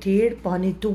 1:30-2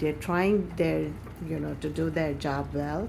they're trying their to do their job well।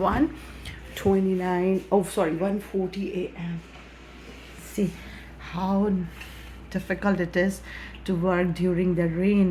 1:40 AM। See how difficult it is to work during the rain।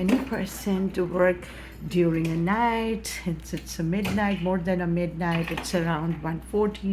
any person to work during a night। It's a midnight, more than a midnight। It's around 1:40,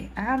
AM।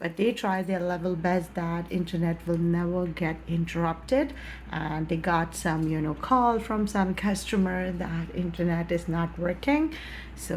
But they try their level best that internet will never get interrupted। And they got some call from some customer that internet is not working। So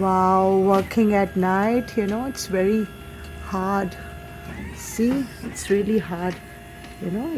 Wow, working at night, it's very hard। See, it's really hard,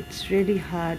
it's really hard।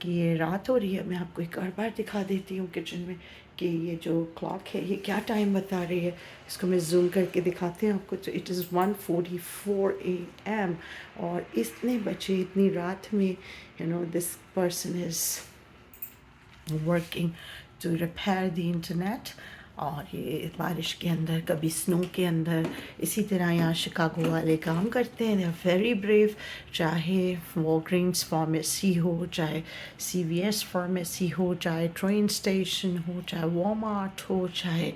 کہ یہ رات ہو رہی ہے. میں آپ کو ایک اور بار دکھا دیتی ہوں کچن میں کہ یہ جو کلاک ہے یہ کیا ٹائم بتا رہی ہے. اس کو میں زوم کر کے دکھاتی ہوں آپ کو. تو اٹ از 1:44 AM اور اتنے بچے اتنی رات میں دس person is working to repair the internet. اور یہ بارش کے اندر کبھی سنو کے اندر اسی طرح یہاں شکاگو والے کام کرتے ہیں. They are very brave. چاہے والگرینس فارمیسی ہو, چاہے CVS فارمیسی ہو, چاہے ٹرین اسٹیشن ہو, چاہے والمارٹ ہو, چاہے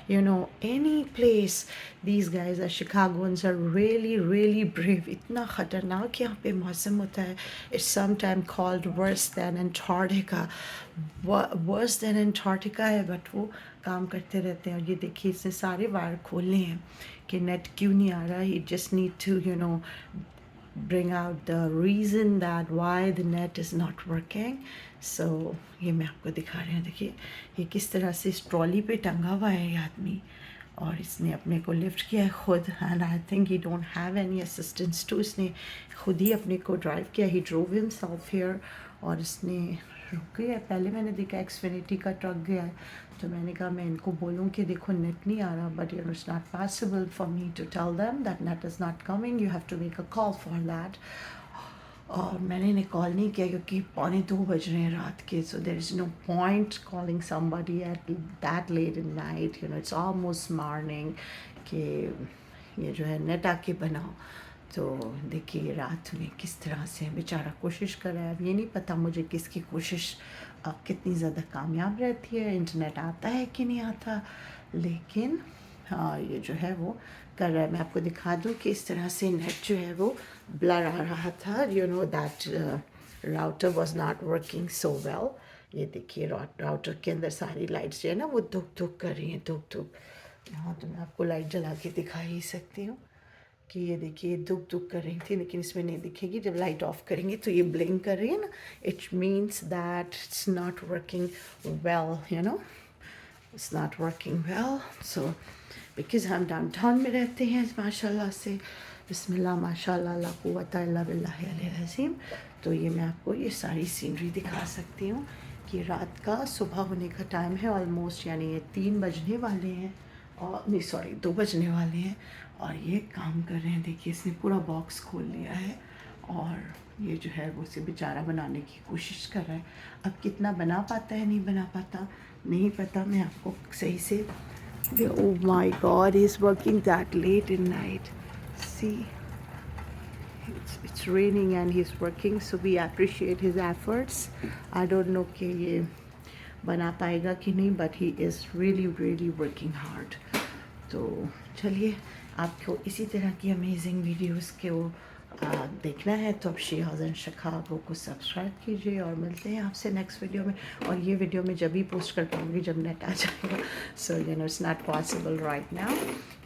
any place. These guys are Chicagoans are really really brave. اتنا خطرناک یہاں پہ موسم ہوتا ہے. It's some time called worse than Antarctica. Worse than Antarctica ہے, بٹ وہ کام کرتے رہتے ہیں. اور یہ دیکھیے اس نے سارے وائر کھولنے ہیں کہ نیٹ کیوں نہیں آ رہا. He just need to bring out the reason that why the net is not working. So یہ میں آپ کو دکھا رہی ہوں. دیکھیے یہ کس طرح سے اس ٹرالی پہ ٹنگا ہوا ہے یہ آدمی, اور اس نے اپنے کو لفٹ کیا ہے خود. And I think he don't have any assistance to. اس نے خود ہی اپنے کو ڈرائیو کیا. ہی ڈرو ہمسیلف ہیئر. اور اس نے رک گیا. پہلے میں نے دیکھا ایکسفینیٹی کا ٹرک گیا ہے, تو میں نے کہا میں ان کو بولوں کہ دیکھو نیٹ نہیں آ رہا, but it's not possible for me to tell them that net is not coming. You have to make a call for that. اور میں نے انہیں کال نہیں کیا کیونکہ 1:45 بج رہے ہیں رات کے. So there is no point calling some buddy at that late in night. It's almost morning کہ یہ جو ہے نیٹ آ کے بناؤ. تو دیکھیے رات میں کس طرح سے بیچارہ کوشش کر رہا ہے. اب یہ نہیں پتہ مجھے کس کی کوشش کتنی زیادہ کامیاب رہتی ہے, انٹرنیٹ آتا ہے کہ نہیں آتا, لیکن یہ جو ہے وہ کر رہا ہے. میں آپ کو دکھا دوں کہ اس طرح سے نیٹ جو ہے وہ بلر آ رہا تھا. That router was not working so well. یہ دیکھیے راؤٹر کے اندر ساری لائٹس جو ہے نا وہ دھک دھک کر رہی ہیں, دھک دھک. یہاں تو میں آپ کو لائٹ جلا کے دکھا ہی سکتی ہوں کہ یہ دیکھیے دھک دھک کر رہی تھی, لیکن اس میں نہیں دکھے گی. جب لائٹ آف کریں گے تو یہ بلنک کر رہی ہے نا, it means that it's not working well. It's not working well. So because ہم ڈاؤن ٹاؤن میں رہتے ہیں ماشاء اللہ سے, بسم اللہ ماشاء اللہ لا قوت الا باللہ العلی العظیم. تو یہ میں آپ کو یہ ساری سینری دکھا سکتی ہوں کہ رات کا صبح ہونے کا ٹائم ہے آلموسٹ, یعنی یہ 3 بجنے والے ہیں, اور نہیں سوری 2 بجنے والے ہیں, اور یہ کام کر رہے ہیں. دیکھیے اس نے پورا باکس کھول لیا ہے, اور یہ جو ہے وہ اسے بیچارہ بنانے کی کوشش کر رہا ہے. اب کتنا بنا پاتا ہے نہیں بنا پاتا نہیں پتہ. میں آپ کو صحیح سے oh my God, he's working that late in night. See, it's raining and he's working, so we appreciate his efforts. I don't know کہ یہ بنا پائے گا کہ نہیں, but he is really really working hard. تو چلیے آپ کو اسی طرح کی امیزنگ ویڈیوز کے وہ دیکھنا ہے تو اب شیہاز اینڈ شکاگو کو سبسکرائب کیجیے, اور ملتے ہیں آپ سے نیکسٹ ویڈیو میں. اور یہ ویڈیو میں جب ہی پوسٹ کر پاؤں گی جب نیٹ آ جائے گا. So it's not possible right now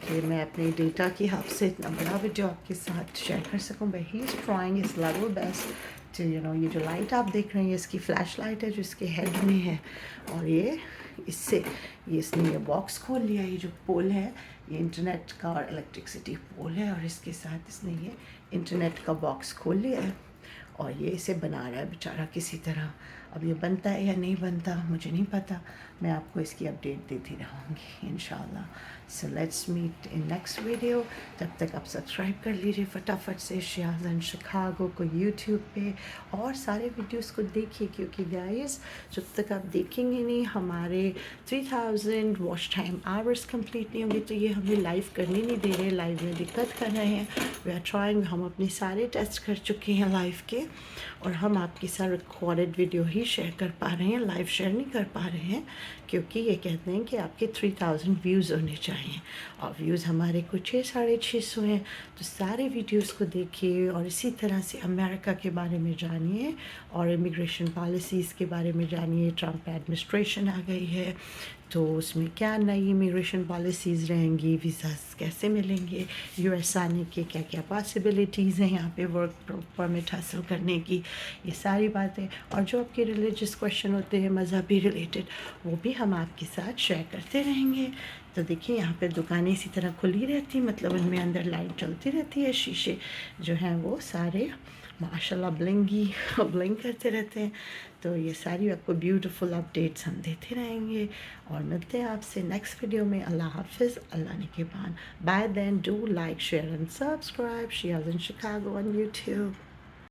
کہ میں اپنے ڈیٹا کی حد سے اتنا بڑا ویڈیو آپ کے ساتھ شیئر کر سکوں. But he is trying his level best. یہ جو لائٹ آپ دیکھ رہے ہیں اس کی فلیش لائٹ ہے جو اس کے ہیڈ میں ہے, اور یہ اس سے اس نے یہ باکس کھول لیا. یہ جو پول ہے یہ انٹرنیٹ کا اور الیکٹرکسٹی پول ہے, اور اس کے ساتھ اس نے یہ انٹرنیٹ کا باکس کھول لیا ہے, اور یہ اسے بنا رہا ہے بیچارہ کسی طرح. اب یہ بنتا ہے یا نہیں بنتا مجھے نہیں پتہ, میں آپ کو اس کی اپڈیٹ دیتی رہوں گی انشاءاللہ. So let's meet in next video. تب تک آپ سبسکرائب کر لیجیے فٹافٹ سے شیہاز اینڈ شکاگو کو یوٹیوب پہ, اور سارے ویڈیوز کو دیکھیے, کیونکہ گائز جب تک آپ دیکھیں گے نہیں ہمارے 3000 واچ ٹائم آورس کمپلیٹ نہیں ہوں گے, تو یہ ہمیں لائیو کرنے نہیں دے رہے, لائیو میں دقت کر رہے ہیں. وی آر ٹرائنگ, ہم اپنے سارے ٹیسٹ کر چکے ہیں لائیو کے, اور ہم آپ کے ساتھ ریکارڈڈ ویڈیو ہی شیئر کر پا رہے ہیں, لائیو شیئر نہیں کر پا رہے ہیں, کیونکہ یہ کہتے ہیں کہ آپ کے 3000 ویوز ہونے چاہیے, اور ویوز ہمارے کچھ 600-650 ہیں. تو سارے ویڈیوز کو دیکھیے, اور اسی طرح سے امریکہ کے بارے میں جانیے, اور امیگریشن پالیسیز کے بارے میں جانیے. ٹرمپ ایڈمنسٹریشن آ گئی ہے, تو اس میں کیا نئی امیگریشن پالیسیز رہیں گی, ویزاز کیسے ملیں گے, یو ایس آنے کے کیا کیا پاسبلٹیز ہیں یہاں پہ ورک پرمٹ حاصل کرنے کی, یہ ساری باتیں. اور جو آپ کے ریلیجس کویشچن ہوتے ہیں مذہبی ریلیٹڈ, وہ بھی ہم آپ کے ساتھ شیئر کرتے رہیں گے. تو دیکھیے یہاں پہ دکانیں اسی طرح کھلی رہتی, مطلب ان میں اندر لائٹ چلتی رہتی ہے, شیشے جو ہیں وہ سارے ماشاء اللہ بلنگی بلنگ کرتے رہتے ہیں. تو یہ ساری آپ کو بیوٹیفل اپڈیٹس ہم دیتے رہیں گے اور ملتے ہیں آپ سے نیکسٹ ویڈیو میں. اللہ حافظ, اللہ نگہبان. Bye then do like share and subscribe. Shares in Chicago on YouTube.